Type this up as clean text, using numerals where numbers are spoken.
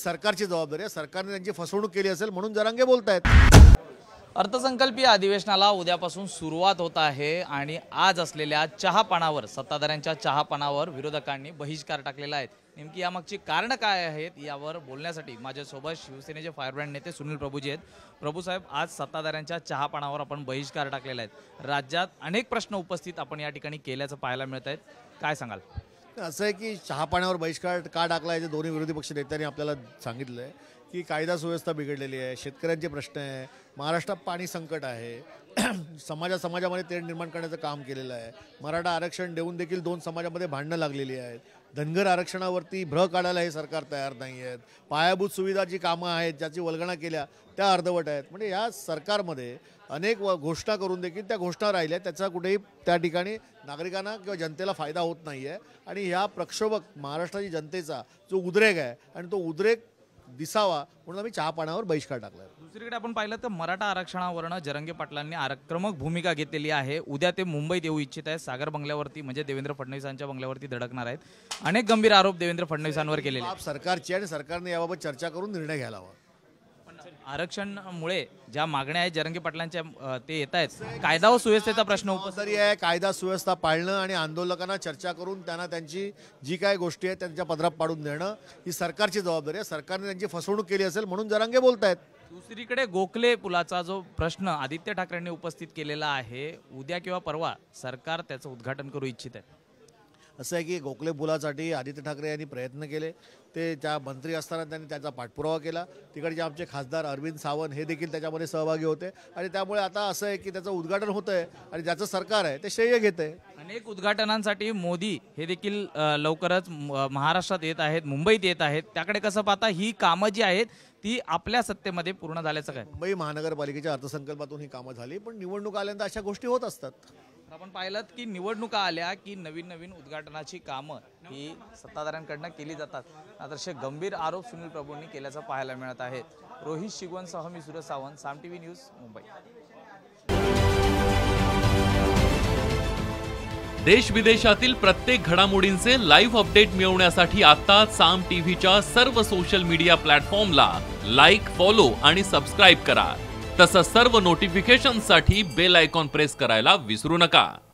सरकारची जबाबदारी आहे। सरकारने त्यांची फसवणूक केली असेल म्हणून जरांगे बोलतायत। अर्थसंकल्पीय अधिवेशनाला उद्यापासून सुरुवात होत आहे आणि आज असलेल्या चहापानावर सत्ताधाऱ्यांच्या चहापानावर विरोधकांनी बहिष्कार टाकलेला आहे। नेमकी यामागची कारणं काय आहेत यावर बोलण्यासाठी माझ्यासोबत शिवसेनेचे फायरब्रँड नेते सुनील प्रभूजी आहेत। प्रभू साहेब, आज सत्ताधाऱ्यांच्या चहापानावर आपण बहिष्कार टाकलेला आहे। राज्यात अनेक प्रश्न उपस्थित आपण या ठिकाणी केल्याचं पाहायला मिळत आहेत, काय सांगाल? असं आहे की चहापाण्यावर बहिष्कार का टाकला आहे, दोन्ही विरोधी पक्ष नेत्यांनी आपल्याला सांगितलं आहे की कायदा सुव्यवस्था बिघडलेली आहे, शेतकऱ्यांचे प्रश्न आहे, महाराष्ट्रात पाणी संकट आहे, समाजामध्ये तेढ निर्माण करण्याचं काम केलेलं आहे, मराठा आरक्षण देऊन देखील दोन समाजामध्ये भांडणं लागलेली आहेत, धनगर आरक्षणावरती भ्रह काढायला हे सरकार तयार नाही आहेत, पायाभूत सुविधा जी कामं आहेत ज्याची वल्गणा केल्या त्या अर्धवट आहेत। म्हणजे या सरकारमध्ये अनेक घोषणा करून देखील त्या घोषणा राहिल्या, त्याचा कुठेही त्या ठिकाणी नागरिकांना किंवा जनतेला फायदा होत नाही आहे। आणि ह्या प्रक्षोभक महाराष्ट्राची जनतेचा जो उद्रेक आहे आणि तो उद्रेक दिसावा म्हणून आम्ही चहापानावर बहिष्कार टाकला। दुसरीकडे आपण पाहिलं तर मराठा आरक्षणावरनं जरांगे पाटलांनी आक्रमक भूमिका घेतलेली आहे। उद्या ते मुंबईत येऊ इच्छित आहेत, सागर बंगल्यावरती म्हणजे देवेंद्र फडणवीसांच्या बंगल्यावरती धडकणार आहेत। अनेक गंभीर आरोप देवेंद्र फडणवीसांवर केलेले आहेत। सरकारची आणि सरकारने याबाबत चर्चा करून निर्णय घ्यायला हवा। आरक्षणमुळे ज्या मागण्या आहेत जरांगे पाटलांच्या ते येत आहेत, कायदा व सुव्यवस्थेचा प्रश्न उपस्थित आहे। कायदा सुव्यवस्था पाळणं आणि आंदोलकांना चर्चा करून त्यांना त्यांची जी काय गोष्टी आहेत त्यांच्या पदरात पाडून देणं ही सरकारची जबाबदारी आहे। सरकारने त्यांची फसवणूक केली असेल म्हणून जरांगे बोलतायत। दुसरीकडे गोखले पुलाचा जो प्रश्न आदित्य ठाकरेंनी उपस्थित केलेला आहे, उद्या किंवा परवा सरकार त्याचं उद्घाटन करू इच्छित आहे। असं आहे की गोखले पुलासाठी आदित्य ठाकरे यांनी प्रयत्न केले, ते त्या मंत्री असताना त्यांनी त्याचा पाठपुरावा केला। तिकडचे आमचे खासदार अरविंद सावंत हे देखील त्याच्यामध्ये सहभागी होते आणि त्यामुळे आता असं आहे की त्याचं उद्घाटन होतं आहे आणि ज्याचं सरकार आहे ते श्रेय घेत आहे। अनेक उद्घाटनांसाठी मोदी हे देखील लवकरच महाराष्ट्रात येत आहेत, मुंबईत येत आहेत। त्याकडे कसं पाहता, ही कामं जी आहेत ती आपल्या सत्तेमध्ये पूर्ण झाल्याचं काय? मुंबई महानगरपालिकेच्या अर्थसंकल्पातून ही कामं झाली, पण निवडणूक आल्यानंतर अशा गोष्टी होत असतात। आपण पाहिलं की निवडणुका आल्या की नवीन नवीन उद्घाटनाची कामं ही सत्ताधाऱ्यांकडनं केली जातात। अतिशय गंभीर आरोप सुनील प्रभूंनी केल्याचं पाहायला मिळत आहे। रोहित शिगवणसह मी सूरज सावंत, साम टीव्ही न्यूज, मुंबई। देश विदेशातील प्रत्येक घडामोडींचे लाईव्ह अपडेट मिळवण्यासाठी आता साम टीव्हीच्या सर्व सोशल मीडिया प्लॅटफॉर्मला लाईक, फॉलो आणि सबस्क्राईब करा। तसंच सर्व नोटिफिकेशनसाठी बेल आयकॉन प्रेस करायला विसरू नका।